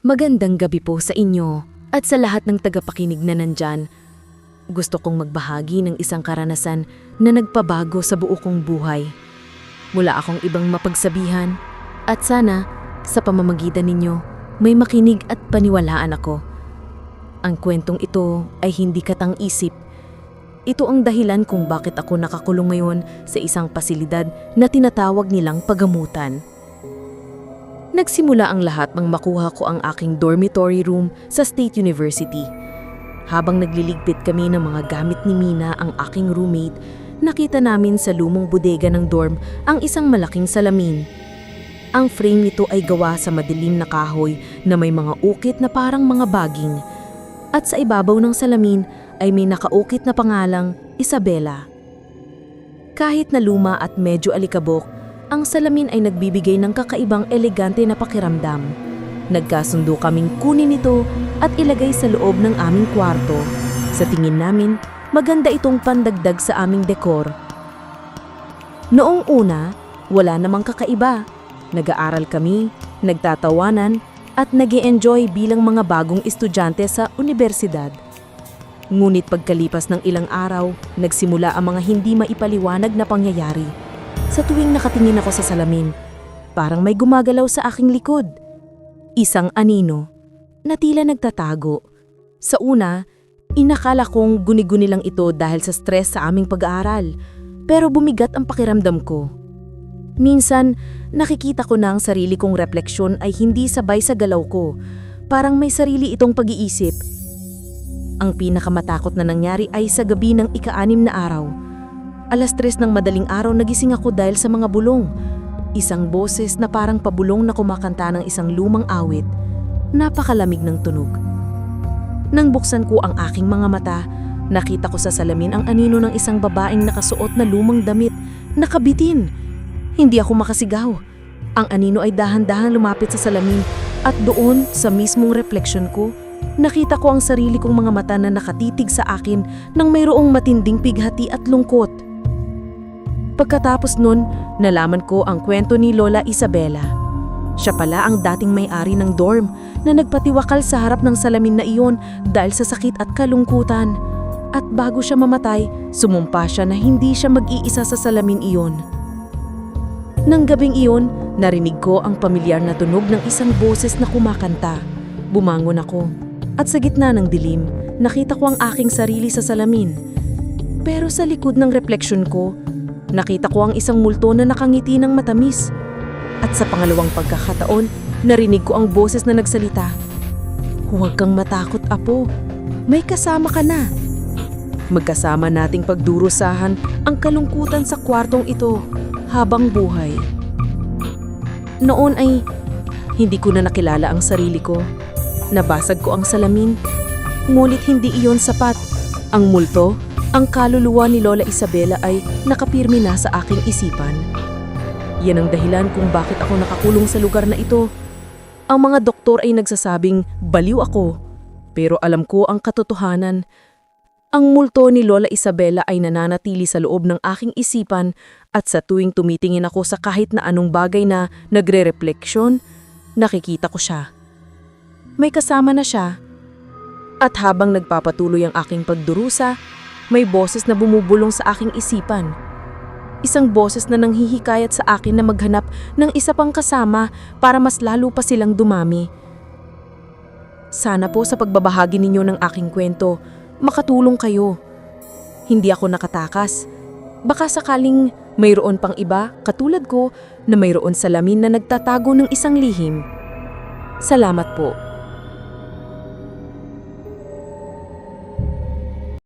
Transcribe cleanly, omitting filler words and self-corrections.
Magandang gabi po sa inyo at sa lahat ng tagapakinig na nandyan. Gusto kong magbahagi ng isang karanasan na nagpabago sa buo kong buhay. Wala akong ibang mapagsabihan at sana sa pamamagitan ninyo may makinig at paniwalaan ako. Ang kwentong ito ay hindi katang-isip. Ito ang dahilan kung bakit ako nakakulong ngayon sa isang pasilidad na tinatawag nilang pagamutan. Nagsimula ang lahat nang makuha ko ang aking dormitory room sa State University. Habang nagliligpit kami ng mga gamit ni Mina, ang aking roommate, nakita namin sa lumong bodega ng dorm ang isang malaking salamin. Ang frame nito ay gawa sa madilim na kahoy na may mga ukit na parang mga baging. At sa ibabaw ng salamin ay may nakaukit na pangalang Isabela. Kahit na luma at medyo alikabok, ang salamin ay nagbibigay ng kakaibang elegante na pakiramdam. Nagkasundo kaming kunin ito at ilagay sa loob ng aming kwarto. Sa tingin namin, maganda itong pandagdag sa aming dekor. Noong una, wala namang kakaiba. Nag-aaral kami, nagtatawanan, at nag-e-enjoy bilang mga bagong estudyante sa universidad. Ngunit pagkalipas ng ilang araw, nagsimula ang mga hindi maipaliwanag na pangyayari. Sa tuwing nakatingin ako sa salamin, parang may gumagalaw sa aking likod. Isang anino na tila nagtatago. Sa una, inakala kong guni-guni lang ito dahil sa stress sa aming pag-aaral, pero bumigat ang pakiramdam ko. Minsan, nakikita ko na ang sarili kong refleksyon ay hindi sabay sa galaw ko, parang may sarili itong pag-iisip. Ang pinakamatakot na nangyari ay sa gabi ng ika-6 na araw. 3:00 ng madaling araw nagising ako dahil sa mga bulong. Isang boses na parang pabulong na kumakanta ng isang lumang awit. Napakalamig ng tunog. Nang buksan ko ang aking mga mata, nakita ko sa salamin ang anino ng isang babaeng nakasuot na lumang damit, nakabitin. Hindi ako makasigaw. Ang anino ay dahan-dahan lumapit sa salamin at doon sa mismong refleksyon ko, nakita ko ang sarili kong mga mata na nakatitig sa akin nang mayroong matinding pighati at lungkot. Pagkatapos nun, nalaman ko ang kwento ni Lola Isabela. Siya pala ang dating may-ari ng dorm na nagpatiwakal sa harap ng salamin na iyon dahil sa sakit at kalungkutan. At bago siya mamatay, sumumpa siya na hindi siya mag-iisa sa salamin iyon. Nang gabing iyon, narinig ko ang pamilyar na tunog ng isang boses na kumakanta. Bumangon ako at sa gitna ng dilim, nakita ko ang aking sarili sa salamin. Pero sa likod ng refleksyon ko, nakita ko ang isang multo na nakangiti ng matamis. At sa pangalawang pagkakataon, narinig ko ang boses na nagsalita. "Huwag kang matakot, apo. May kasama ka na." Magkasama nating pagdurusahan ang kalungkutan sa kwartong ito habang buhay. Noon ay hindi ko na nakilala ang sarili ko. Nabasag ko ang salamin, ngunit hindi iyon sapat. Ang multo, ang kaluluwa ni Lola Isabela ay nakapirmi na sa aking isipan. Yan ang dahilan kung bakit ako nakakulong sa lugar na ito. Ang mga doktor ay nagsasabing baliw ako, pero alam ko ang katotohanan. Ang multo ni Lola Isabela ay nananatili sa loob ng aking isipan at sa tuwing tumitingin ako sa kahit na anong bagay na nagre-refleksyon, nakikita ko siya. May kasama na siya. At habang nagpapatuloy ang aking pagdurusa, may boses na bumubulong sa aking isipan. Isang boses na nanghihikayat sa akin na maghanap ng isa pang kasama para mas lalo pa silang dumami. Sana po sa pagbabahagi ninyo ng aking kwento, makatulong kayo. Hindi ako nakatakas. Baka sakaling mayroon pang iba katulad ko na mayroon salamin na nagtatago ng isang lihim. Salamat po.